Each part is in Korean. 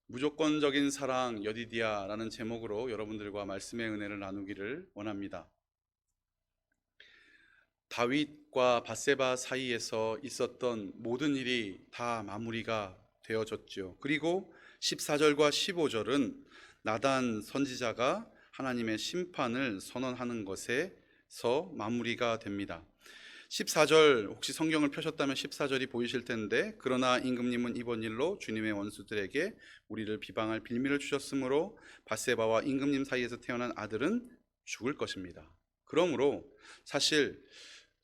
무조건적인 사랑 여디디아라는 제목으로 여러분들과 말씀의 은혜를 나누기를 원합니다. 다윗과 밧세바 사이에서 있었던 모든 일이 다 마무리가 되어졌죠. 그리고 14절과 15절은 나단 선지자가 하나님의 심판을 선언하는 것에서 마무리가 됩니다. 14절 혹시 성경을 펴셨다면 14절이 보이실 텐데, 그러나 임금님은 이번 일로 주님의 원수들에게 우리를 비방할 빌미를 주셨으므로 밧세바와 임금님 사이에서 태어난 아들은 죽을 것입니다. 그러므로 사실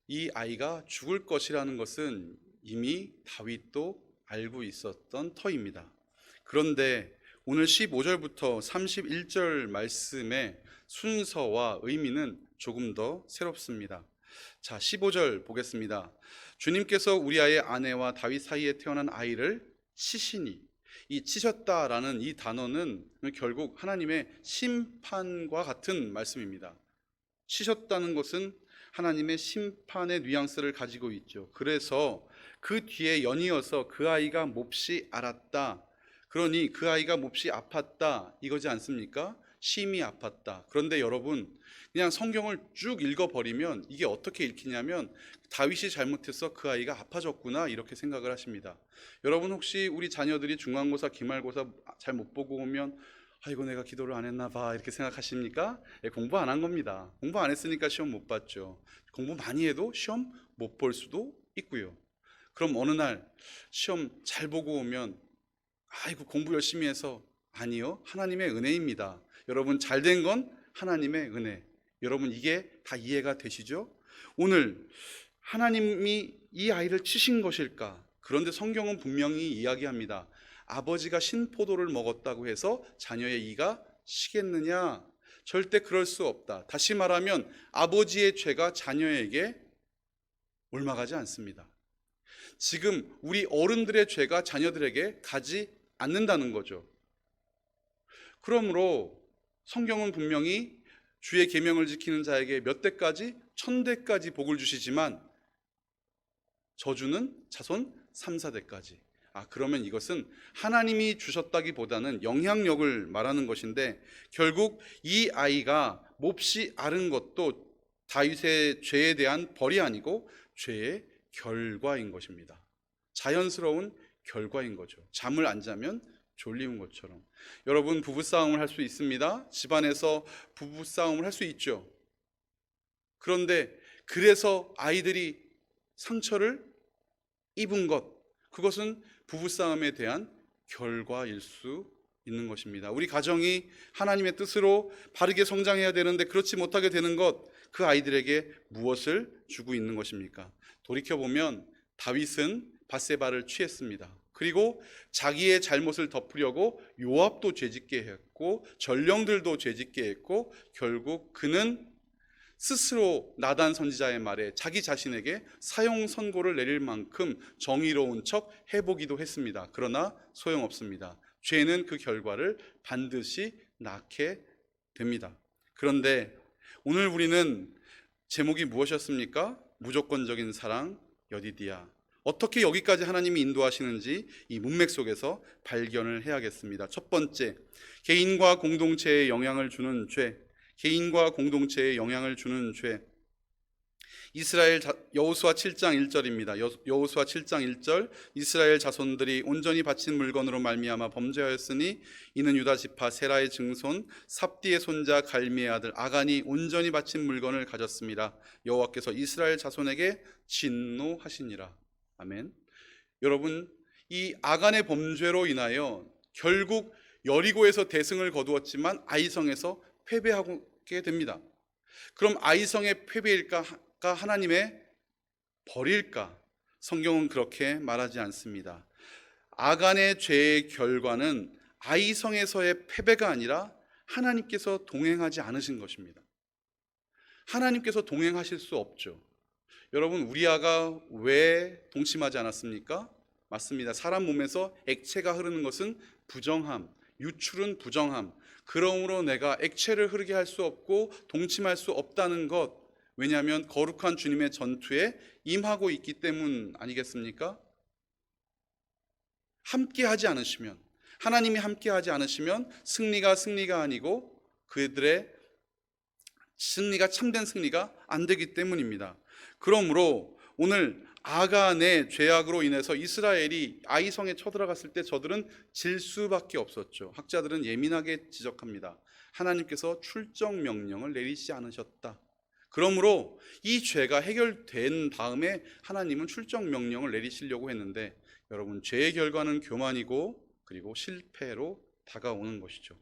이 아이가 죽을 것이라는 것은 이미 다윗도 알고 있었던 터입니다. 그런데 오늘 15절부터 31절 말씀의 순서와 의미는 조금 더 새롭습니다. 자, 15절 보겠습니다. 주님께서 우리아의 아내와 다윗 사이에 태어난 아이를 치시니, 이 치셨다라는 이 단어는 결국 하나님의 심판과 같은 말씀입니다. 치셨다는 것은 하나님의 심판의 뉘앙스를 가지고 있죠. 그래서 그 뒤에 연이어서 그 아이가 몹시 앓았다, 그러니 그 아이가 몹시 아팠다, 이거지 않습니까? 심히 아팠다. 그런데 여러분, 그냥 성경을 쭉 읽어버리면 이게 어떻게 읽히냐면 다윗이 잘못해서 그 아이가 아파졌구나, 이렇게 생각을 하십니다. 여러분, 혹시 우리 자녀들이 중간고사, 기말고사 잘 못 보고 오면 아이고 내가 기도를 안 했나 봐, 이렇게 생각하십니까? 공부 안 한 겁니다. 공부 안 했으니까 시험 못 봤죠. 공부 많이 해도 시험 못 볼 수도 있고요. 그럼 어느 날 시험 잘 보고 오면 아이고 공부 열심히 해서, 아니요, 하나님의 은혜입니다. 여러분, 잘된 건 하나님의 은혜. 여러분, 이게 다 이해가 되시죠? 오늘 하나님이 이 아이를 치신 것일까? 그런데 성경은 분명히 이야기합니다. 아버지가 신포도를 먹었다고 해서 자녀의 이가 시겠느냐? 절대 그럴 수 없다. 다시 말하면 아버지의 죄가 자녀에게 옮아가지 않습니다. 지금 우리 어른들의 죄가 자녀들에게 가지 않는다는 거죠. 그러므로 성경은 분명히 주의 계명을 지키는 자에게 몇 대까지? 1000대까지 복을 주시지만 저주는 자손 3, 4대까지. 그러면 이것은 하나님이 주셨다기보다는 영향력을 말하는 것인데, 결국 이 아이가 몹시 앓은 것도 다윗의 죄에 대한 벌이 아니고 죄의 결과인 것입니다. 자연스러운 결과인 거죠. 잠을 안 자면 졸리운 것처럼. 여러분, 부부싸움을 할 수 있습니다. 집안에서 부부싸움을 할 수 있죠. 그런데 그래서 아이들이 상처를 입은 것, 그것은 부부싸움에 대한 결과일 수 있는 것입니다. 우리 가정이 하나님의 뜻으로 바르게 성장해야 되는데 그렇지 못하게 되는 것, 그 아이들에게 무엇을 주고 있는 것입니까? 돌이켜보면 다윗은 밧세바를 취했습니다. 그리고 자기의 잘못을 덮으려고 요압도 죄짓게 했고 전령들도 죄짓게 했고, 결국 그는 스스로 나단 선지자의 말에 자기 자신에게 사형 선고를 내릴 만큼 정의로운 척 해보기도 했습니다. 그러나 소용없습니다. 죄는 그 결과를 반드시 낳게 됩니다. 그런데 오늘 우리는 제목이 무엇이었습니까? 무조건적인 사랑 여디디아. 어떻게 여기까지 하나님이 인도하시는지 이 문맥 속에서 발견을 해야겠습니다. 첫 번째, 개인과 공동체에 영향을 주는 죄. 개인과 공동체에 영향을 주는 죄. 여호수아 7장 1절입니다. 여호수아 7장 1절. 이스라엘 자손들이 온전히 바친 물건으로 말미암아 범죄하였으니 이는 유다 지파 세라의 증손 삽디의 손자 갈미의 아들 아간이 온전히 바친 물건을 가졌습니다. 여호와께서 이스라엘 자손에게 진노하시니라. 아멘. 여러분, 이 아간의 범죄로 인하여 결국 여리고에서 대승을 거두었지만 아이성에서 패배하게 됩니다. 그럼 아이성의 패배일까 하나님의 벌일까? 성경은 그렇게 말하지 않습니다. 아간의 죄의 결과는 아이성에서의 패배가 아니라 하나님께서 동행하지 않으신 것입니다. 하나님께서 동행하실 수 없죠. 여러분, 우리아가 왜 동침하지 않았습니까? 맞습니다. 사람 몸에서 액체가 흐르는 것은 부정함, 유출은 부정함. 그러므로 내가 액체를 흐르게 할 수 없고 동침할 수 없다는 것, 왜냐하면 거룩한 주님의 전투에 임하고 있기 때문 아니겠습니까? 함께 하지 않으시면, 하나님이 함께하지 않으시면 승리가 아니고 그들의 승리가 참된 승리가 안 되기 때문입니다. 그러므로 오늘 아간의 죄악으로 인해서 이스라엘이 아이성에 쳐들어갔을 때 저들은 질 수밖에 없었죠. 학자들은 예민하게 지적합니다. 하나님께서 출정 명령을 내리지 않으셨다. 그러므로 이 죄가 해결된 다음에 하나님은 출정 명령을 내리시려고 했는데, 여러분, 죄의 결과는 교만이고 그리고 실패로 다가오는 것이죠.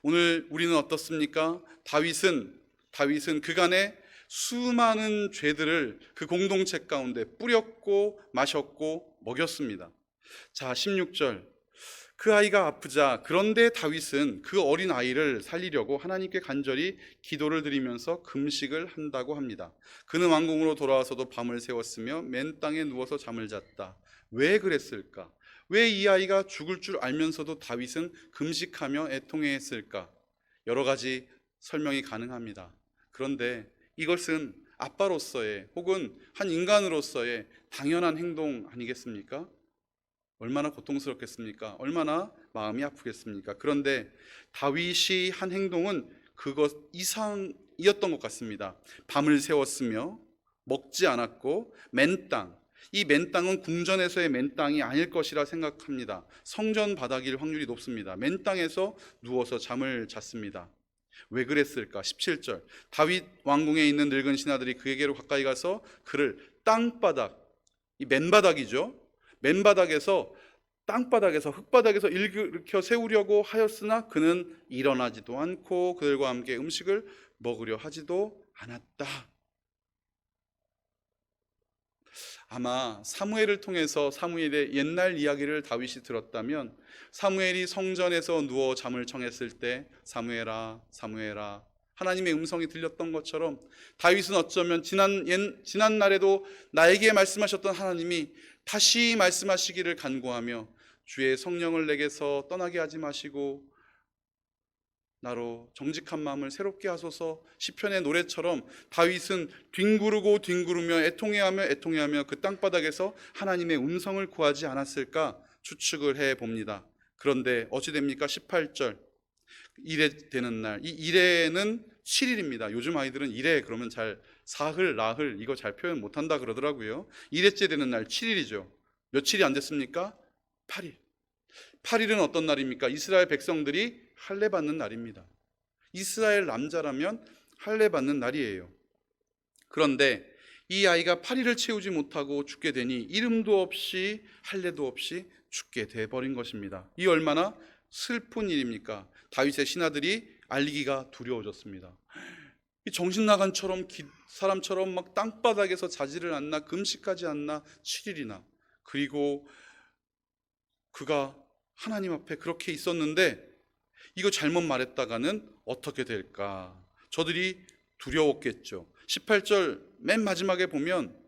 오늘 우리는 어떻습니까? 다윗은 그간의 수많은 죄들을 그 공동체 가운데 뿌렸고 마셨고 먹였습니다. 자, 16절. 그 아이가 아프자 그런데 다윗은 그 어린 아이를 살리려고 하나님께 간절히 기도를 드리면서 금식을 한다고 합니다. 그는 왕궁으로 돌아와서도 밤을 새웠으며 맨 땅에 누워서 잠을 잤다. 왜 그랬을까? 왜 이 아이가 죽을 줄 알면서도 다윗은 금식하며 애통해했을까? 여러 가지 설명이 가능합니다. 그런데 이것은 아빠로서의 혹은 한 인간으로서의 당연한 행동 아니겠습니까? 얼마나 고통스럽겠습니까? 얼마나 마음이 아프겠습니까? 그런데 다윗이 한 행동은 그것 이상이었던 것 같습니다. 밤을 새웠으며 먹지 않았고 맨 땅, 이 맨 땅은 궁전에서의 맨 땅이 아닐 것이라 생각합니다. 성전 바닥일 확률이 높습니다. 맨 땅에서 누워서 잠을 잤습니다. 왜 그랬을까? 17절. 다윗 왕궁에 있는 늙은 신하들이 그에게로 가까이 가서 그를 땅바닥, 이 맨바닥이죠. 땅바닥에서 흙바닥에서 일으켜 세우려고 하였으나 그는 일어나지도 않고 그들과 함께 음식을 먹으려 하지도 않았다. 아마 사무엘을 통해서 사무엘의 옛날 이야기를 다윗이 들었다면, 사무엘이 성전에서 누워 잠을 청했을 때 사무엘아 사무엘아 하나님의 음성이 들렸던 것처럼 다윗은 어쩌면 지난 날에도 나에게 말씀하셨던 하나님이 다시 말씀하시기를 간구하며 주의 성령을 내게서 떠나게 하지 마시고 나로 정직한 마음을 새롭게 하소서, 시편의 노래처럼 다윗은 뒹구르며 애통해하며 그 땅바닥에서 하나님의 음성을 구하지 않았을까 추측을 해봅니다. 그런데 어찌 됩니까? 18절. 이레 되는 날, 이 이레는 7일입니다. 요즘 아이들은 이레 그러면 잘 사흘, 나흘 이거 잘 표현 못한다 그러더라고요. 이레째 되는 날 7일이죠. 며칠이 안 됐습니까? 8일. 8일은 어떤 날입니까? 이스라엘 백성들이 할례 받는 날입니다. 이스라엘 남자라면 할례 받는 날이에요. 그런데 이 아이가 8일을 채우지 못하고 죽게 되니 이름도 없이 할례도 없이 죽게 돼버린 것입니다. 이 얼마나 슬픈 일입니까? 다윗의 신하들이 알리기가 두려워졌습니다. 정신 나간 사람처럼 막 땅바닥에서 자지를 않나 금식하지 않나 7일이나, 그리고 그가 하나님 앞에 그렇게 있었는데 이거 잘못 말했다가는 어떻게 될까? 저들이 두려웠겠죠. 18절 맨 마지막에 보면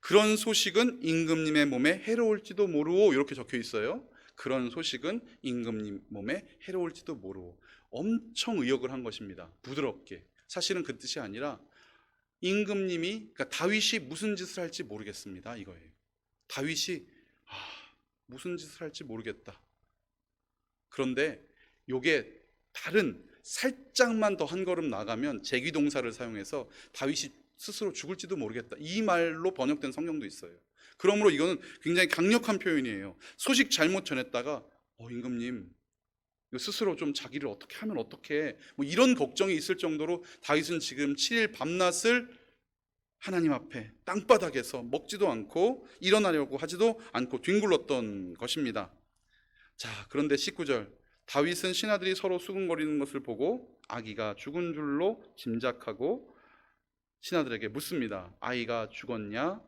그런 소식은 임금님의 몸에 해로울지도 모르오 이렇게 적혀 있어요. 그런 소식은 임금님 몸에 해로울지도 모르오. 엄청 의역을 한 것입니다. 부드럽게. 사실은 그 뜻이 아니라 임금님이, 그러니까 다윗이 무슨 짓을 할지 모르겠습니다 이거예요. 다윗이 무슨 짓을 할지 모르겠다. 그런데 요게 다른 살짝만 더 한 걸음 나가면 제귀동사를 사용해서 다윗이 스스로 죽을지도 모르겠다, 이 말로 번역된 성경도 있어요. 그러므로 이거는 굉장히 강력한 표현이에요. 소식 잘못 전했다가 임금님 스스로 좀 자기를 어떻게 하면 어떡해, 뭐 이런 걱정이 있을 정도로 다윗은 지금 7일 밤낮을 하나님 앞에 땅바닥에서 먹지도 않고 일어나려고 하지도 않고 뒹굴렀던 것입니다. 자, 그런데 19절. 다윗은 신하들이 서로 수군거리는 것을 보고 아기가 죽은 줄로 짐작하고 신하들에게 묻습니다. 아이가 죽었냐?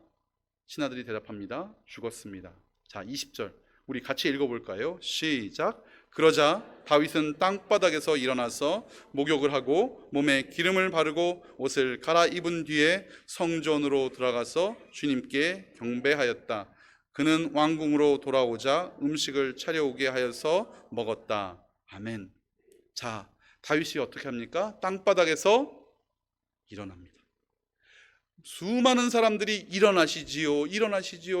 신하들이 대답합니다. 죽었습니다. 자, 20절 우리 같이 읽어볼까요? 시작. 그러자 다윗은 땅바닥에서 일어나서 목욕을 하고 몸에 기름을 바르고 옷을 갈아입은 뒤에 성전으로 들어가서 주님께 경배하였다. 그는 왕궁으로 돌아오자 음식을 차려오게 하여서 먹었다. 아멘. 자, 다윗이 어떻게 합니까? 땅바닥에서 일어납니다. 수많은 사람들이 일어나시지요,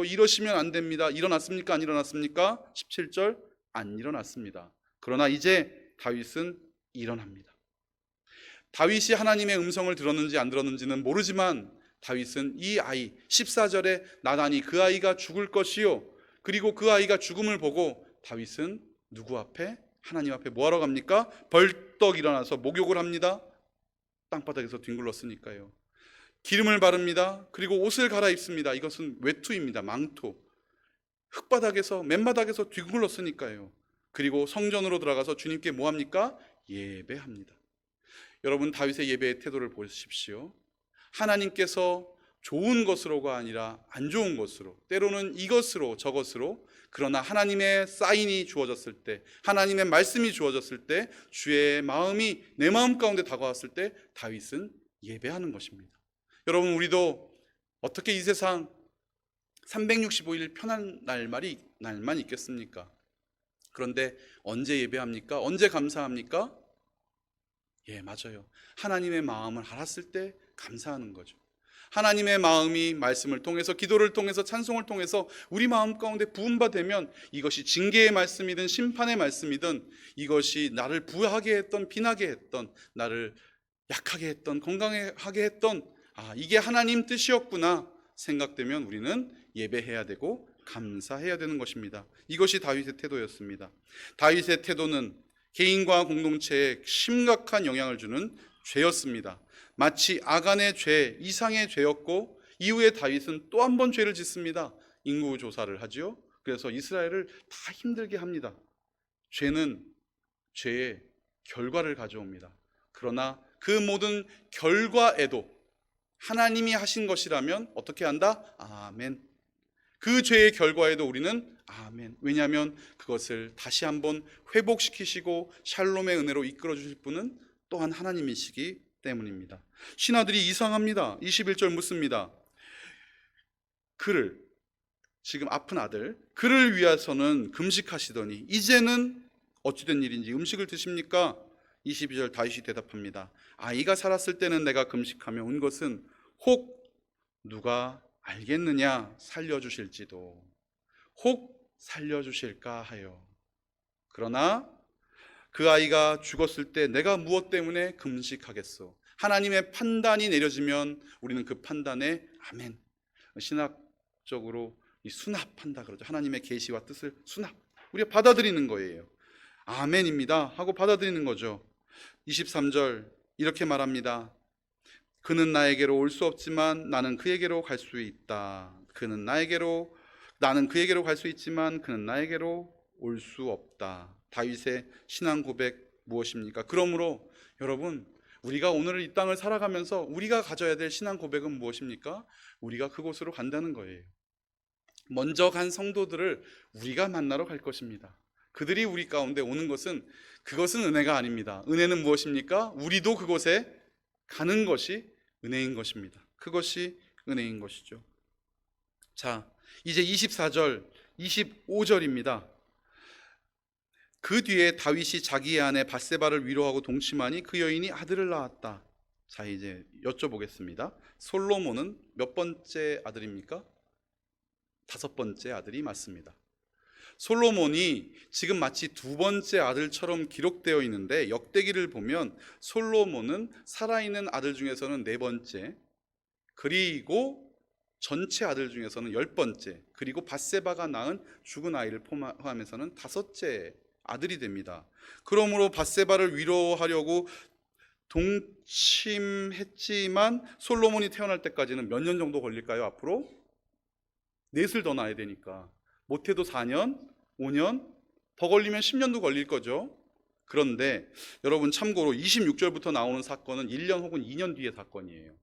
이러시면 안 됩니다. 일어났습니까? 안 일어났습니까? 17절 안 일어났습니다. 그러나 이제 다윗은 일어납니다. 다윗이 하나님의 음성을 들었는지 안 들었는지는 모르지만 다윗은 이 아이 14절에 나단이 그 아이가 죽을 것이요, 그리고 그 아이가 죽음을 보고 다윗은 누구 앞에? 하나님 앞에 뭐하러 갑니까? 벌떡 일어나서 목욕을 합니다. 땅바닥에서 뒹굴렀으니까요. 기름을 바릅니다. 그리고 옷을 갈아입습니다. 이것은 외투입니다. 망토. 흙바닥에서 맨바닥에서 뒹굴렀으니까요. 그리고 성전으로 들어가서 주님께 뭐합니까? 예배합니다. 여러분, 다윗의 예배의 태도를 보십시오. 하나님께서 좋은 것으로가 아니라 안 좋은 것으로, 때로는 이것으로 저것으로, 그러나 하나님의 사인이 주어졌을 때, 하나님의 말씀이 주어졌을 때, 주의 마음이 내 마음 가운데 다가왔을 때 다윗은 예배하는 것입니다. 여러분, 우리도 어떻게 이 세상 365일 편한 날만 있겠습니까? 그런데 언제 예배합니까? 언제 감사합니까? 예, 맞아요. 하나님의 마음을 알았을 때 감사하는 거죠. 하나님의 마음이 말씀을 통해서, 기도를 통해서, 찬송을 통해서 우리 마음 가운데 부음바 되면 이것이 징계의 말씀이든 심판의 말씀이든, 이것이 나를 부하게 했던, 비나게 했던, 나를 약하게 했던, 건강하게 했던, 이게 하나님 뜻이었구나 생각되면 우리는 예배해야 되고 감사해야 되는 것입니다. 이것이 다윗의 태도였습니다. 다윗의 태도는 개인과 공동체에 심각한 영향을 주는 죄였습니다. 마치 아간의 죄 이상의 죄였고, 이후에 다윗은 또 한 번 죄를 짓습니다. 인구조사를 하지요. 그래서 이스라엘을 다 힘들게 합니다. 죄는 죄의 결과를 가져옵니다. 그러나 그 모든 결과에도 하나님이 하신 것이라면 어떻게 한다? 아멘. 그 죄의 결과에도 우리는 아멘. 왜냐하면 그것을 다시 한번 회복시키시고 샬롬의 은혜로 이끌어 주실 분은 또한 하나님이시기 때문입니다. 신하들이 이상합니다. 21절 묻습니다. 그를, 지금 아픈 아들, 그를 위해서는 금식하시더니 이제는 어찌된 일인지 음식을 드십니까? 22절 다윗이 대답합니다. 아이가 살았을 때는 내가 금식하며 온 것은 혹 누가 알겠느냐? 살려주실지도. 혹 살려주실까 하여. 그러나 그 아이가 죽었을 때 내가 무엇 때문에 금식하겠소? 하나님의 판단이 내려지면 우리는 그 판단에 아멘. 신학적으로 이 수납한다 그러죠. 하나님의 계시와 뜻을 수납, 우리가 받아들이는 거예요. 아멘입니다 하고 받아들이는 거죠. 23절 이렇게 말합니다. 그는 나에게로 올 수 없지만 나는 그에게로 갈 수 있다. 나는 그에게로 갈 수 있지만 그는 나에게로 올 수 없다. 다윗의 신앙 고백 무엇입니까? 그러므로 여러분, 우리가 오늘 이 땅을 살아가면서 우리가 가져야 될 신앙 고백은 무엇입니까? 우리가 그곳으로 간다는 거예요. 먼저 간 성도들을 우리가 만나러 갈 것입니다. 그들이 우리 가운데 오는 것은, 그것은 은혜가 아닙니다. 은혜는 무엇입니까? 우리도 그곳에 가는 것이 은혜인 것입니다. 그것이 은혜인 것이죠. 자, 이제 24절, 25절입니다. 그 뒤에 다윗이 자기의 아내 밧세바를 위로하고 동침하니 그 여인이 아들을 낳았다. 자, 이제 여쭤보겠습니다. 솔로몬은 몇 번째 아들입니까? 5번째 아들이 맞습니다. 솔로몬이 지금 마치 2번째 아들처럼 기록되어 있는데, 역대기를 보면 솔로몬은 살아있는 아들 중에서는 4번째, 그리고 전체 아들 중에서는 10번째, 그리고 밧세바가 낳은 죽은 아이를 포함해서는 5째 아들이 됩니다. 그러므로 밧세바를 위로하려고 동침했지만 솔로몬이 태어날 때까지는 몇 년 정도 걸릴까요? 앞으로? 넷을 더 낳아야 되니까 못해도 4년, 5년, 더 걸리면 10년도 걸릴 거죠. 그런데 여러분, 참고로 26절부터 나오는 사건은 1년 혹은 2년 뒤의 사건이에요.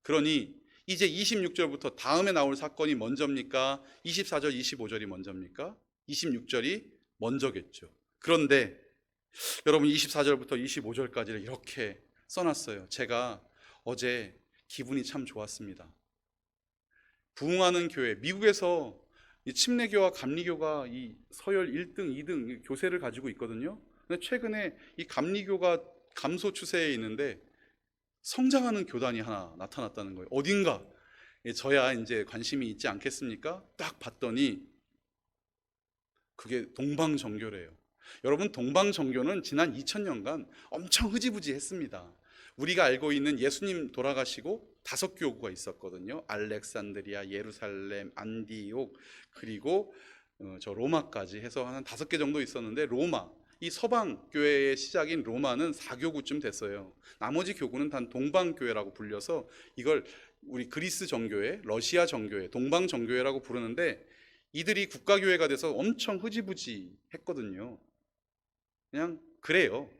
그러니 이제 26절부터 다음에 나올 사건이 먼저입니까? 24절, 25절이 먼저입니까? 26절이 먼저겠죠. 그런데 여러분, 24절부터 25절까지를 이렇게 써놨어요. 제가 어제 기분이 참 좋았습니다. 부흥하는 교회, 미국에서 이 침례교와 감리교가 이 서열 1등, 2등 교세를 가지고 있거든요. 근데 최근에 이 감리교가 감소 추세에 있는데 성장하는 교단이 하나 나타났다는 거예요. 어딘가 저야 이제 관심이 있지 않겠습니까? 딱 봤더니 그게 동방정교래요. 여러분, 동방정교는 지난 2000년간 엄청 흐지부지했습니다. 우리가 알고 있는 예수님 돌아가시고 5교구가 있었거든요. 알렉산드리아, 예루살렘, 안디옥, 그리고 저 로마까지 해서 한 5개 정도 있었는데, 로마, 이 서방 교회의 시작인 로마는 4교구쯤 됐어요. 나머지 교구는 단 동방교회라고 불려서 이걸 우리 그리스 정교회, 러시아 정교회, 동방 정교회라고 부르는데, 이들이 국가교회가 돼서 엄청 흐지부지했거든요. 그냥 그래요.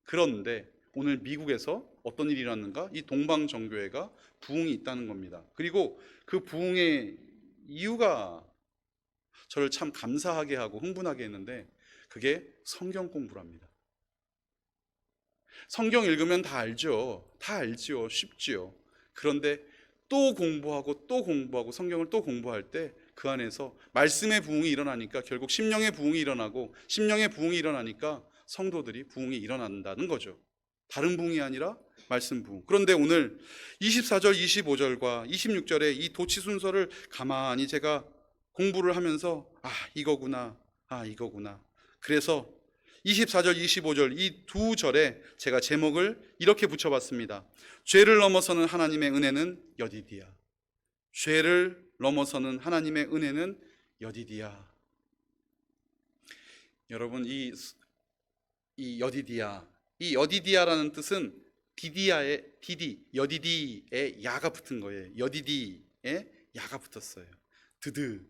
그런데 오늘 미국에서 어떤 일이 일어났는가? 이 동방 정교회가 부흥이 있다는 겁니다. 그리고 그 부흥의 이유가 저를 참 감사하게 하고 흥분하게 했는데, 그게 성경 공부랍니다. 성경 읽으면 다 알죠. 다 알지요. 쉽지요. 그런데 또 공부하고 또 공부하고 성경을 또 공부할 때 그 안에서 말씀의 부흥이 일어나니까 결국 심령의 부흥이 일어나고, 심령의 부흥이 일어나니까 성도들이 부흥이 일어난다는 거죠. 다른 부흥이 아니라 말씀 부흥. 그런데 오늘 24절, 25절과 26절의 이 도치 순서를 가만히 제가 공부를 하면서 이거구나, 이거구나. 그래서 24절, 25절 이 두 절에 제가 제목을 이렇게 붙여봤습니다. 죄를 넘어서는 하나님의 은혜는 여디디야. 죄를 넘어서는 하나님의 은혜는 여디디야. 여러분, 이 여디디야, 이 여디디야라는 뜻은 디디야의 여디디의 야가 붙은 거예요. 여디디의 야가 붙었어요. 드드,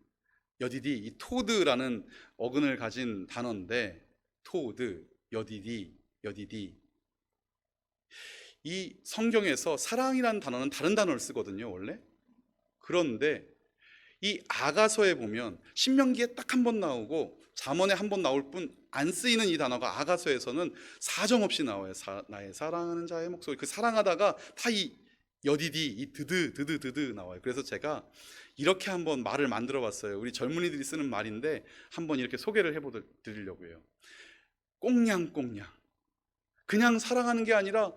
여디디, 이 토드라는 어근을 가진 단어인데, 토드, 여디디, 여디디. 이 성경에서 사랑이라는 단어는 다른 단어를 쓰거든요, 원래. 그런데 이 아가서에 보면 신명기에 딱 한 번 나오고 잠언에 한 번 나올 뿐 안 쓰이는 이 단어가 아가서에서는 사정없이 나와요. 나의 사랑하는 자의 목소리. 그 사랑하다가 다 이 여디디, 이 드드 나와요. 그래서 제가 이렇게 한번 말을 만들어 봤어요. 우리 젊은이들이 쓰는 말인데 한번 이렇게 소개를 해드리려고 해요. 꽁냥꽁냥. 그냥 사랑하는 게 아니라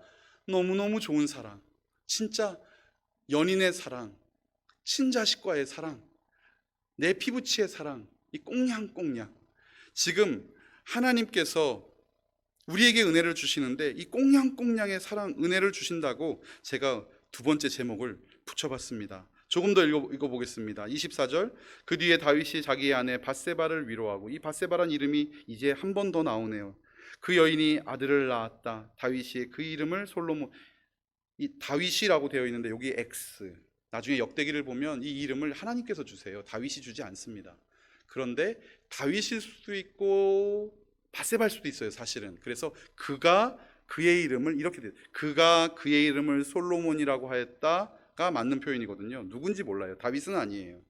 너무너무 좋은 사랑, 진짜 연인의 사랑, 친자식과의 사랑, 내 피부치의 사랑, 이 꽁냥꽁냥. 지금 하나님께서 우리에게 은혜를 주시는데 이 꽁냥꽁냥의 사랑, 은혜를 주신다고 제가 두 번째 제목을 붙여봤습니다. 조금 더 읽어보겠습니다. 24절, 그 뒤에 다윗이 자기의 아내 밧세바를 위로하고, 이 밧세바란 이름이 이제 한 번 더 나오네요. 그 여인이 아들을 낳았다. 다윗이 그 이름을 솔로몬, 이 다윗이라고 되어 있는데 여기 X, 나중에 역대기를 보면 이 이름을 하나님께서 주세요. 다윗이 주지 않습니다. 그런데 다윗일 수도 있고 밧세바일 수도 있어요, 사실은. 그래서 그가 그의 이름을 이렇게 그가 그의 이름을 솔로몬이라고 하였다가 맞는 표현이거든요. 누군지 몰라요. 다윗은 아니에요.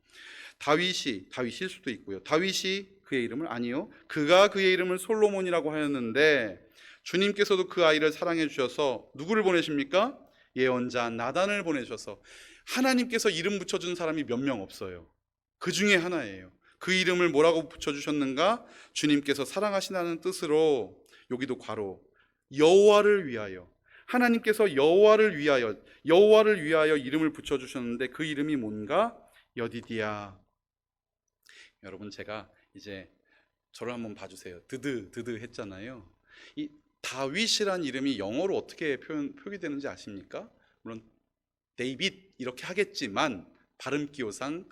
다윗일 수도 있고요. 다윗이 그의 이름을, 아니요, 그가 그의 이름을 솔로몬이라고 하였는데, 주님께서도 그 아이를 사랑해 주셔서 누구를 보내십니까? 예언자 나단을 보내셔서. 하나님께서 이름 붙여준 사람이 몇 명 없어요. 그 중에 하나예요. 그 이름을 뭐라고 붙여주셨는가? 주님께서 사랑하신다는 뜻으로, 여기도 괄호, 여호와를 위하여, 하나님께서 여호와를 위하여 이름을 붙여주셨는데 그 이름이 뭔가? 여디디야. 여러분, 제가 이제 저를 한번 봐주세요. 드드 했잖아요. 이 다윗이란 이름이 영어로 어떻게 표기되는지 아십니까? 물론 데이빗 이렇게 하겠지만 발음 기호상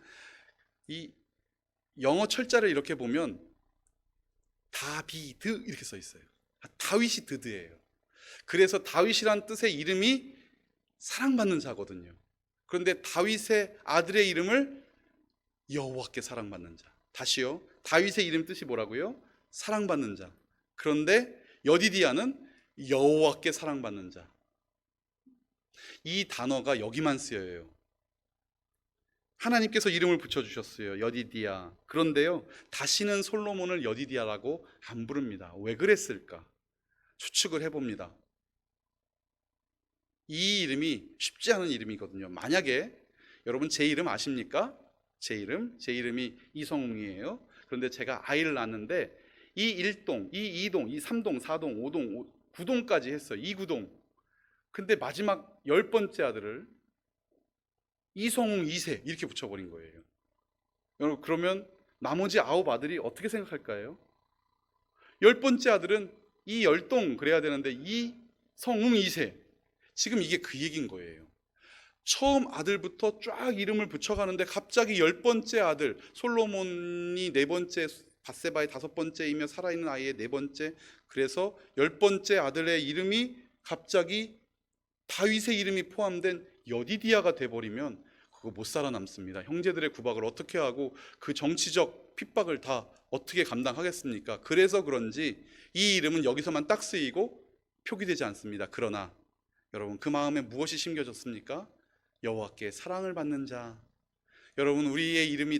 이 영어 철자를 이렇게 보면 다비드 이렇게 써 있어요. 다윗이 드드예요. 그래서 다윗이란 뜻의 이름이 사랑받는 자거든요. 그런데 다윗의 아들의 이름을 여호와께 사랑받는 자. 다시요, 다윗의 이름 뜻이 뭐라고요? 사랑받는 자. 그런데 여디디야는 여호와께 사랑받는 자. 이 단어가 여기만 쓰여요. 하나님께서 이름을 붙여주셨어요, 여디디야. 그런데요, 다시는 솔로몬을 여디디야라고 안 부릅니다. 왜 그랬을까? 추측을 해봅니다. 이 이름이 쉽지 않은 이름이거든요. 만약에 여러분 제 이름 아십니까? 제 이름이 이성웅이에요. 그런데 제가 아이를 낳았는데 이 1동, 이 2동, 이 3동, 4동, 5동, 9동까지 했어요. 2구동. 근데 마지막 10번째 아들을 이성웅 2세 이렇게 붙여버린 거예요. 여러분, 그러면 나머지 9 아들이 어떻게 생각할까요? 열 번째 아들은 이 열동 그래야 되는데 이 성웅 2세. 지금 이게 그 얘기인 거예요. 처음 아들부터 쫙 이름을 붙여가는데 갑자기 열 번째 아들 솔로몬이 네 번째, 밧세바의 다섯 번째이며 살아있는 아이의 네 번째, 그래서 열 번째 아들의 이름이 갑자기 다윗의 이름이 포함된 여디디아가 돼버리면 그거 못 살아남습니다. 형제들의 구박을 어떻게 하고 그 정치적 핍박을 다 어떻게 감당하겠습니까? 그래서 그런지 이 이름은 여기서만 딱 쓰이고 표기되지 않습니다. 그러나 여러분, 그 마음에 무엇이 심겨졌습니까? 여호와께 사랑을 받는 자. 여러분, 우리의 이름이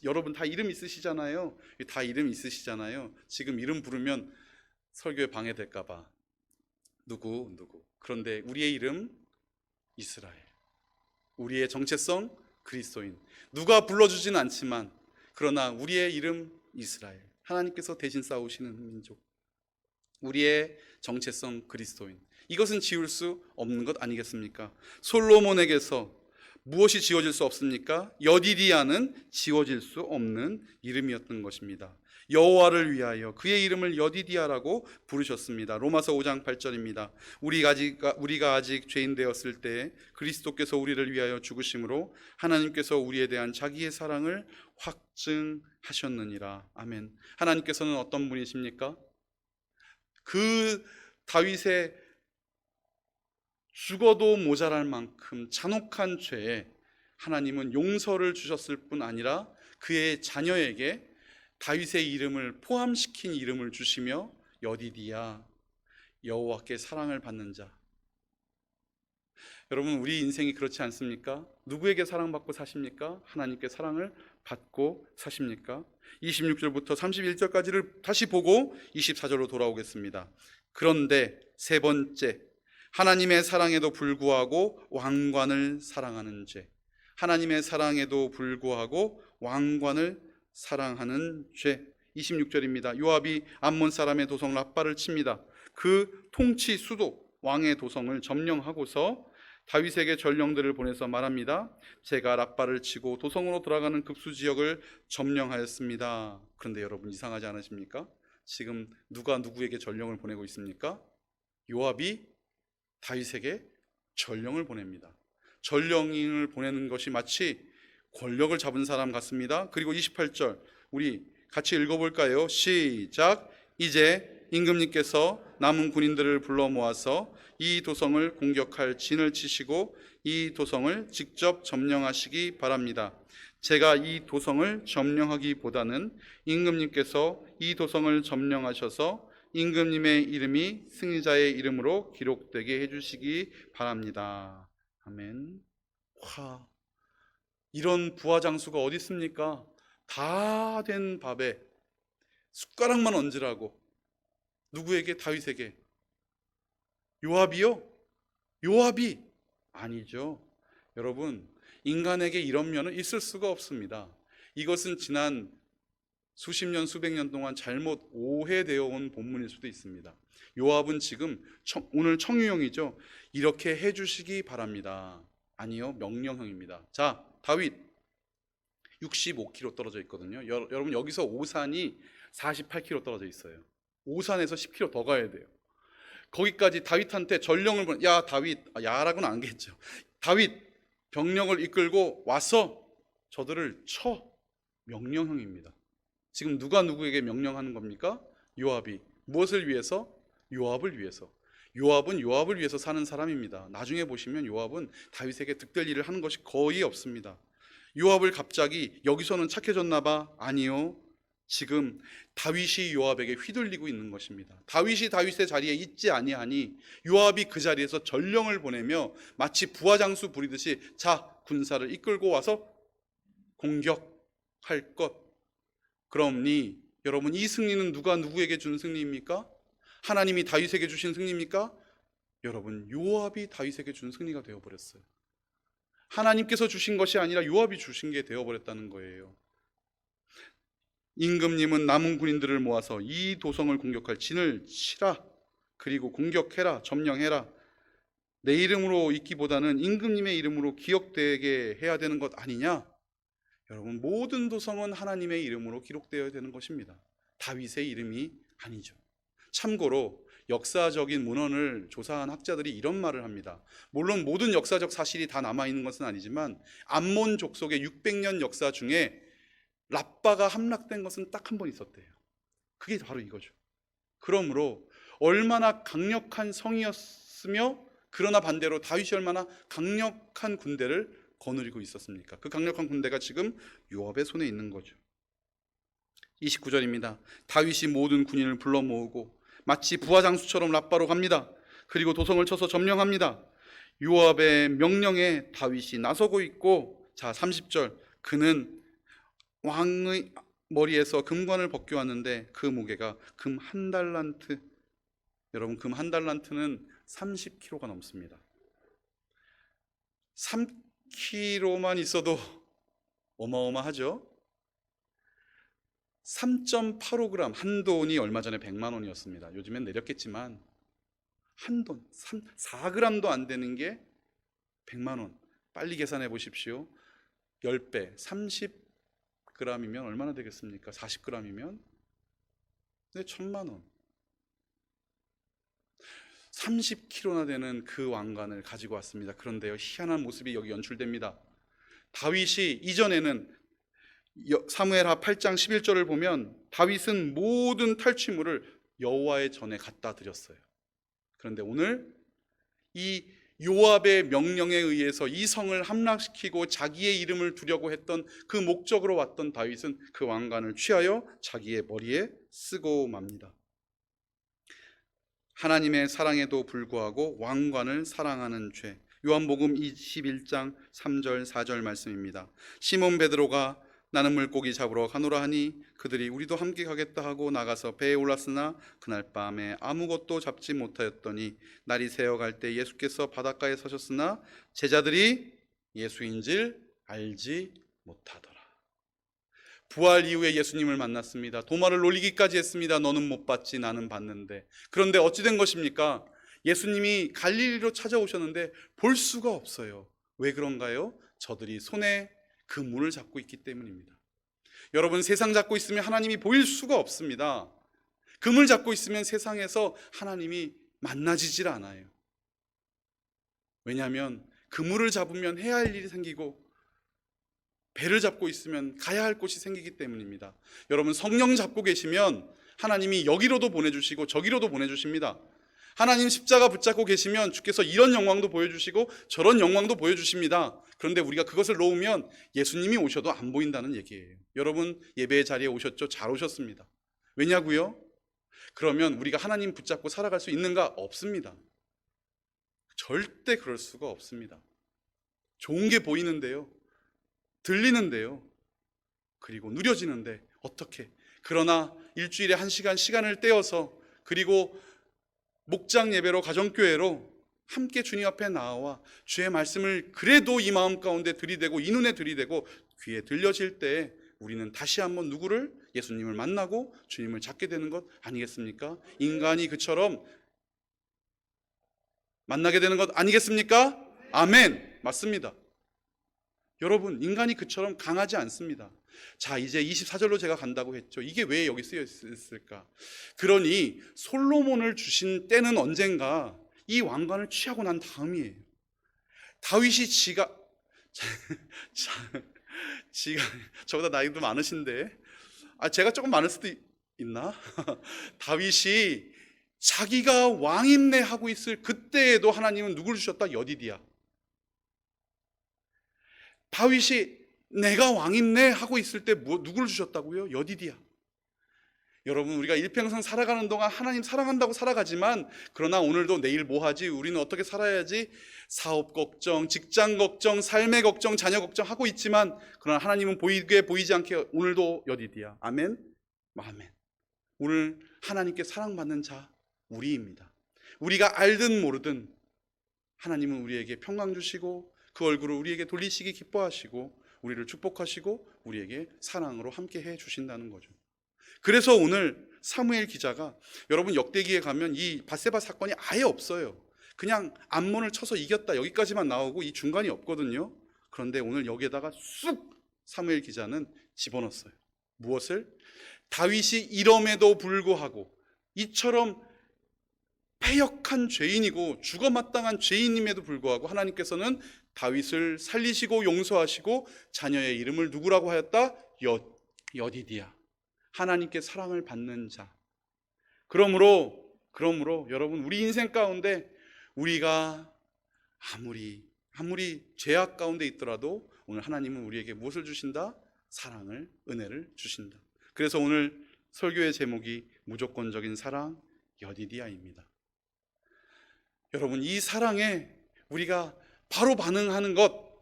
여러분 다 이름 있으시잖아요. 다 이름 있으시잖아요. 지금 이름 부르면 설교에 방해될까 봐 누구. 그런데 우리의 이름 이스라엘. 우리의 정체성 그리스도인. 누가 불러주지는 않지만 그러나 우리의 이름 이스라엘. 하나님께서 대신 싸우시는 민족. 우리의 정체성 그리스도인. 이것은 지울 수 없는 것 아니겠습니까? 솔로몬에게서 무엇이 지워질 수 없습니까? 여디디아는 지워질 수 없는 이름이었던 것입니다. 여호와를 위하여 그의 이름을 여디디아라고 부르셨습니다. 로마서 5장 8절입니다. 우리가 아직 죄인 되었을 때 그리스도께서 우리를 위하여 죽으심으로 하나님께서 우리에 대한 자기의 사랑을 확증하셨느니라. 아멘. 하나님께서는 어떤 분이십니까? 그 다윗의 죽어도 모자랄 만큼 잔혹한 죄에 하나님은 용서를 주셨을 뿐 아니라 그의 자녀에게 다윗의 이름을 포함시킨 이름을 주시며 여디디야, 여호와께 사랑을 받는 자. 여러분, 우리 인생이 그렇지 않습니까? 누구에게 사랑받고 사십니까? 하나님께 사랑을 받고 사십니까? 26절부터 31절까지를 다시 보고 24절로 돌아오겠습니다. 그런데 세 번째, 하나님의 사랑에도 불구하고 왕관을 사랑하는 죄. 하나님의 사랑에도 불구하고 왕관을 사랑하는 죄. 26절입니다. 요압이 암몬 사람의 도성 랍바를 칩니다. 그 통치 수도 왕의 도성을 점령하고서 다윗에게 전령들을 보내서 말합니다. 제가 랍바를 치고 도성으로 들어가는 급수 지역을 점령하였습니다. 그런데 여러분, 이상하지 않으십니까? 지금 누가 누구에게 전령을 보내고 있습니까? 요압이 다윗에게 전령을 보냅니다. 전령을 보내는 것이 마치 권력을 잡은 사람 같습니다. 그리고 28절 우리 같이 읽어볼까요? 시작. 이제 임금님께서 남은 군인들을 불러 모아서 이 도성을 공격할 진을 치시고 이 도성을 직접 점령하시기 바랍니다. 제가 이 도성을 점령하기보다는 임금님께서 이 도성을 점령하셔서 임금님의 이름이 승리자의 이름으로 기록되게 해주시기 바랍니다. 아멘. 와, 이런 부하장수가 어디 있습니까? 다 된 밥에 숟가락만 얹으라고. 누구에게? 다윗에게. 요압이요? 요압이 아니죠. 여러분, 인간에게 이런 면은 있을 수가 없습니다. 이것은 지난 수십 년, 수백 년 동안 잘못 오해되어 온 본문일 수도 있습니다. 요압은 지금 오늘 청유형이죠. 이렇게 해주시기 바랍니다. 아니요, 명령형입니다. 자, 다윗 65km 떨어져 있거든요. 여러분, 여기서 오산이 48km 떨어져 있어요. 오산에서 10km 더 가야 돼요. 거기까지 다윗한테 전령을 야 다윗, 야라고는 안 겠죠. 다윗, 병력을 이끌고 와서 저들을 쳐. 명령형입니다. 지금 누가 누구에게 명령하는 겁니까? 요압이. 무엇을 위해서? 요압을 위해서. 요압은 요압을 위해서 사는 사람입니다. 나중에 보시면 요압은 다윗에게 득될 일을 하는 것이 거의 없습니다. 요압을 갑자기 여기서는 착해졌나 봐? 아니요. 지금 다윗이 요압에게 휘둘리고 있는 것입니다. 다윗이 다윗의 자리에 있지 아니하니 요압이 그 자리에서 전령을 보내며 마치 부하장수 부리듯이 자, 군사를 이끌고 와서 공격할 것. 그러니 여러분, 이 승리는 누가 누구에게 준 승리입니까? 하나님이 다윗에게 주신 승리입니까? 여러분, 요압이 다윗에게 준 승리가 되어버렸어요. 하나님께서 주신 것이 아니라 요압이 주신 게 되어버렸다는 거예요. 임금님은 남은 군인들을 모아서 이 도성을 공격할 진을 치라. 그리고 공격해라. 점령해라. 내 이름으로 있기보다는 임금님의 이름으로 기억되게 해야 되는 것 아니냐? 여러분, 모든 도성은 하나님의 이름으로 기록되어야 되는 것입니다. 다윗의 이름이 아니죠. 참고로 역사적인 문헌을 조사한 학자들이 이런 말을 합니다. 물론 모든 역사적 사실이 다 남아있는 것은 아니지만 암몬 족속의 600년 역사 중에 랍바가 함락된 것은 딱 한 번 있었대요. 그게 바로 이거죠. 그러므로 얼마나 강력한 성이었으며, 그러나 반대로 다윗이 얼마나 강력한 군대를 거느리고 있었습니까? 그 강력한 군대가 지금 요압의 손에 있는 거죠. 29절입니다. 다윗이 모든 군인을 불러 모으고 마치 부하장수처럼 랍바로 갑니다. 그리고 도성을 쳐서 점령합니다. 요압의 명령에 다윗이 나서고 있고, 자 30절, 그는 왕의 머리에서 금관을 벗겨왔는데 그 무게가 금 한 달란트, 여러분 금 한 달란트는 30kg가 넘습니다. 3kg만 있어도 어마어마하죠. 3.85g, 한 돈이 얼마 전에 100만 원이었습니다. 요즘엔 내렸겠지만 한 돈, 4g도 안 되는 게 100만 원. 빨리 계산해 보십시오. 10배, 30g이면 얼마나 되겠습니까? 40g이면 네, 1000만 원. 30kg나 되는 그 왕관을 가지고 왔습니다. 그런데요, 희한한 모습이 여기 연출됩니다. 다윗이 이전에는 사무엘하 8장 11절을 보면 다윗은 모든 탈취물을 여호와의 전에 갖다 드렸어요. 그런데 오늘 이 요압의 명령에 의해서 이 성을 함락시키고 자기의 이름을 두려고 했던 그 목적으로 왔던 다윗은 그 왕관을 취하여 자기의 머리에 쓰고 맙니다. 하나님의 사랑에도 불구하고 왕관을 사랑하는 죄. 요한복음 21장 3절 4절 말씀입니다. 시몬 베드로가 나는 물고기 잡으러 가노라 하니 그들이 우리도 함께 가겠다 하고 나가서 배에 올랐으나 그날 밤에 아무것도 잡지 못하였더니 날이 새어갈 때 예수께서 바닷가에 서셨으나 제자들이 예수인 줄 알지 못하더라. 부활 이후에 예수님을 만났습니다. 도마를 놀리기까지 했습니다. 너는 못 봤지 나는 봤는데. 그런데 어찌 된 것입니까? 예수님이 갈릴리로 찾아오셨는데 볼 수가 없어요. 왜 그런가요? 저들이 손에 그 문을 잡고 있기 때문입니다. 여러분, 세상 잡고 있으면 하나님이 보일 수가 없습니다. 금을 잡고 있으면 세상에서 하나님이 만나지질 않아요. 왜냐하면 그물을 잡으면 해야 할 일이 생기고 배를 잡고 있으면 가야 할 곳이 생기기 때문입니다. 여러분, 성령 잡고 계시면 하나님이 여기로도 보내주시고 저기로도 보내주십니다. 하나님 십자가 붙잡고 계시면 주께서 이런 영광도 보여주시고 저런 영광도 보여주십니다. 그런데 우리가 그것을 놓으면 예수님이 오셔도 안 보인다는 얘기예요. 여러분, 예배의 자리에 오셨죠? 잘 오셨습니다. 왜냐고요? 그러면 우리가 하나님 붙잡고 살아갈 수 있는가? 없습니다. 절대 그럴 수가 없습니다. 좋은 게 보이는데요, 들리는데요, 그리고 누려지는데 어떻게? 그러나 일주일에 1시간 시간을 떼어서, 그리고 목장 예배로 가정교회로 함께 주님 앞에 나와 주의 말씀을 그래도 이 마음 가운데 들이대고 이 눈에 들이대고 귀에 들려질 때 우리는 다시 한번 누구를? 예수님을 만나고 주님을 찾게 되는 것 아니겠습니까? 인간이 그처럼 만나게 되는 것 아니겠습니까? 아멘. 맞습니다. 여러분, 인간이 그처럼 강하지 않습니다. 자, 이제 24절로 제가 간다고 했죠. 이게 왜 여기 쓰여 있을까? 그러니 솔로몬을 주신 때는 언젠가 이 왕관을 취하고 난 다음이에요. 다윗이 지가 저보다 나이도 많으신데, 제가 조금 많을 수도 있나? 다윗이 자기가 왕임내 하고 있을 그때에도 하나님은 누구를 주셨다? 여디디야. 다윗이 내가 왕임내 하고 있을 때 누구를 주셨다고요? 여디디야. 여러분, 우리가 일평생 살아가는 동안 하나님 사랑한다고 살아가지만, 그러나 오늘도 내일 뭐 하지? 우리는 어떻게 살아야지? 사업 걱정, 직장 걱정, 삶의 걱정, 자녀 걱정 하고 있지만, 그러나 하나님은 보이지 않게 오늘도 여디디야. 아멘? 아멘. 오늘 하나님께 사랑받는 자 우리입니다. 우리가 알든 모르든 하나님은 우리에게 평강 주시고 그 얼굴을 우리에게 돌리시기 기뻐하시고 우리를 축복하시고 우리에게 사랑으로 함께 해 주신다는 거죠. 그래서 오늘 사무엘 기자가, 여러분 역대기에 가면 이 밧세바 사건이 아예 없어요. 그냥 암몬을 쳐서 이겼다 여기까지만 나오고 이 중간이 없거든요. 그런데 오늘 여기에다가 쑥 사무엘 기자는 집어넣었어요. 무엇을? 다윗이 이럼에도 불구하고 이처럼 패역한 죄인이고 죽어마땅한 죄인임에도 불구하고 하나님께서는 다윗을 살리시고 용서하시고 자녀의 이름을 누구라고 하였다? 여디디야, 하나님께 사랑을 받는 자. 그러므로 여러분, 우리 인생 가운데 우리가 아무리 죄악 가운데 있더라도 오늘 하나님은 우리에게 무엇을 주신다? 사랑을, 은혜를 주신다. 그래서 오늘 설교의 제목이 무조건적인 사랑 여디디아입니다. 여러분, 이 사랑에 우리가 바로 반응하는 것,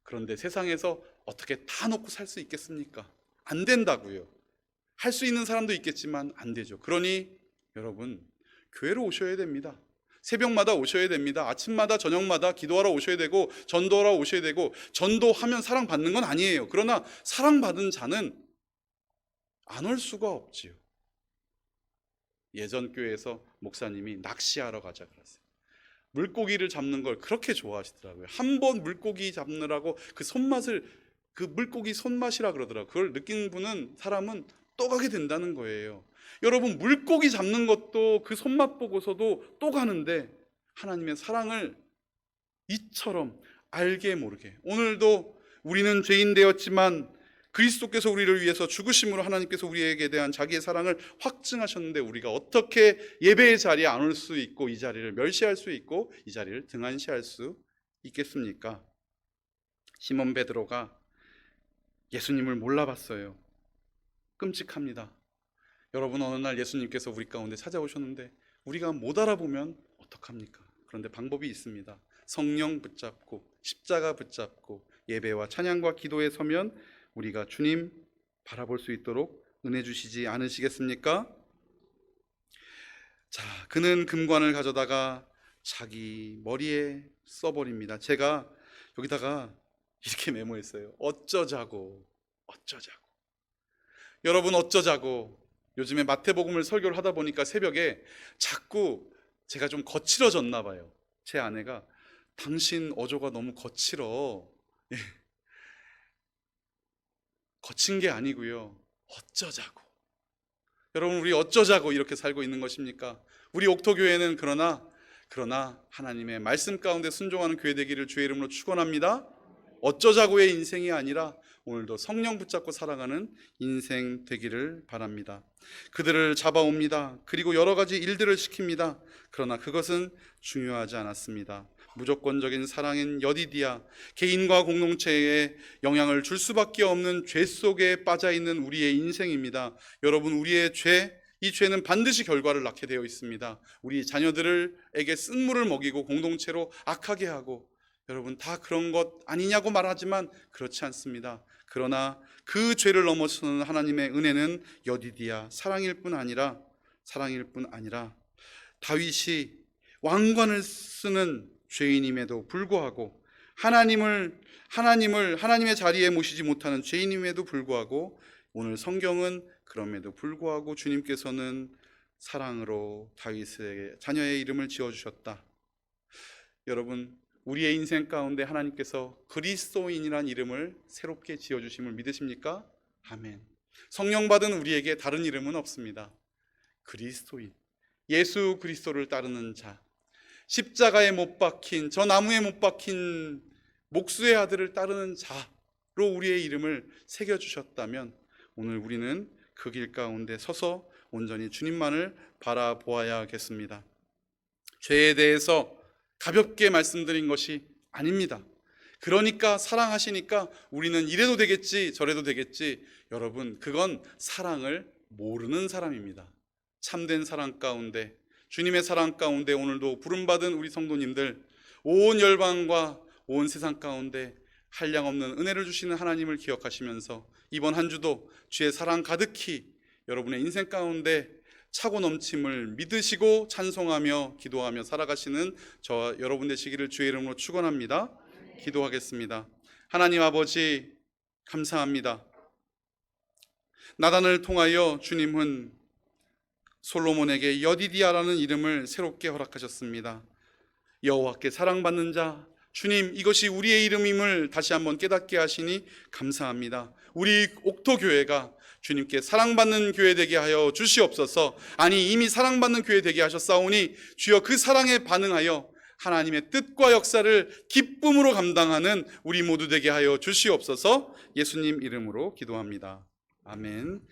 그런데 세상에서 어떻게 다 놓고 살 수 있겠습니까? 안 된다고요. 할 수 있는 사람도 있겠지만 안 되죠. 그러니 여러분, 교회로 오셔야 됩니다. 새벽마다 오셔야 됩니다. 아침마다 저녁마다 기도하러 오셔야 되고 전도하러 오셔야 되고, 전도하면 사랑받는 건 아니에요. 그러나 사랑받은 자는 안 올 수가 없지요. 예전 교회에서 목사님이 낚시하러 가자 그랬어요. 물고기를 잡는 걸 그렇게 좋아하시더라고요. 한 번 물고기 잡느라고 그 손맛을, 그 물고기 손맛이라 그러더라고요. 그걸 느낀 사람은 또 가게 된다는 거예요. 여러분, 물고기 잡는 것도 그 손맛 보고서도 또 가는데, 하나님의 사랑을 이처럼 알게 모르게, 오늘도 우리는 죄인 되었지만 그리스도께서 우리를 위해서 죽으심으로 하나님께서 우리에게 대한 자기의 사랑을 확증하셨는데, 우리가 어떻게 예배의 자리에 안 올 수 있고 이 자리를 멸시할 수 있고 이 자리를 등한시할 수 있겠습니까? 시몬 베드로가 예수님을 몰라봤어요. 끔찍합니다. 여러분, 어느 날 예수님께서 우리 가운데 찾아오셨는데 우리가 못 알아보면 어떡합니까? 그런데 방법이 있습니다. 성령 붙잡고 십자가 붙잡고 예배와 찬양과 기도에 서면 우리가 주님 바라볼 수 있도록 은혜 주시지 않으시겠습니까? 자, 그는 금관을 가져다가 자기 머리에 써버립니다. 제가 여기다가 이렇게 메모했어요. 어쩌자고. 여러분, 어쩌자고. 요즘에 마태복음을 설교를 하다 보니까 새벽에 자꾸 제가 좀 거칠어졌나 봐요. 제 아내가 당신 어조가 너무 거칠어. 예. 거친 게 아니고요. 어쩌자고. 여러분, 우리 어쩌자고 이렇게 살고 있는 것입니까? 우리 옥토교회는 그러나 하나님의 말씀 가운데 순종하는 교회 되기를 주의 이름으로 축원합니다. 어쩌자고의 인생이 아니라 오늘도 성령 붙잡고 살아가는 인생 되기를 바랍니다. 그들을 잡아옵니다. 그리고 여러 가지 일들을 시킵니다. 그러나 그것은 중요하지 않았습니다. 무조건적인 사랑인 여디디아, 개인과 공동체에 영향을 줄 수밖에 없는 죄 속에 빠져 있는 우리의 인생입니다. 여러분, 우리의 이 죄는 반드시 결과를 낳게 되어 있습니다. 우리 자녀들에게 쓴물을 먹이고 공동체로 악하게 하고, 여러분, 다 그런 것 아니냐고 말하지만 그렇지 않습니다. 그러나 그 죄를 넘어서는 하나님의 은혜는 여디디아, 사랑일 뿐 아니라 다윗이 왕관을 쓰는 죄인임에도 불구하고, 하나님의 자리에 모시지 못하는 죄인임에도 불구하고, 오늘 성경은 그럼에도 불구하고 주님께서는 사랑으로 다윗의 자녀의 이름을 지어주셨다. 여러분, 우리의 인생 가운데 하나님께서 그리스도인이란 이름을 새롭게 지어주심을 믿으십니까? 아멘. 성령 받은 우리에게 다른 이름은 없습니다. 그리스도인, 예수 그리스도를 따르는 자, 십자가에 못 박힌, 저 나무에 못 박힌 목수의 아들을 따르는 자로 우리의 이름을 새겨주셨다면, 오늘 우리는 그 길 가운데 서서 온전히 주님만을 바라보아야겠습니다. 죄에 대해서 가볍게 말씀드린 것이 아닙니다. 그러니까 사랑하시니까 우리는 이래도 되겠지 저래도 되겠지. 여러분, 그건 사랑을 모르는 사람입니다. 참된 사랑 가운데, 주님의 사랑 가운데 오늘도 부름받은 우리 성도님들, 온 열방과 온 세상 가운데 한량없는 은혜를 주시는 하나님을 기억하시면서 이번 한 주도 주의 사랑 가득히 여러분의 인생 가운데 차고 넘침을 믿으시고 찬송하며 기도하며 살아가시는 저와 여러분 되시기를 주의 이름으로 축원합니다. 기도하겠습니다. 하나님 아버지, 감사합니다. 나단을 통하여 주님은 솔로몬에게 여디디아라는 이름을 새롭게 허락하셨습니다. 여호와께 사랑받는 자, 주님, 이것이 우리의 이름임을 다시 한번 깨닫게 하시니 감사합니다. 우리 옥토교회가 주님께 사랑받는 교회 되게 하여 주시옵소서. 아니 이미 사랑받는 교회 되게 하셨사오니 주여 그 사랑에 반응하여 하나님의 뜻과 역사를 기쁨으로 감당하는 우리 모두 되게 하여 주시옵소서. 예수님 이름으로 기도합니다. 아멘.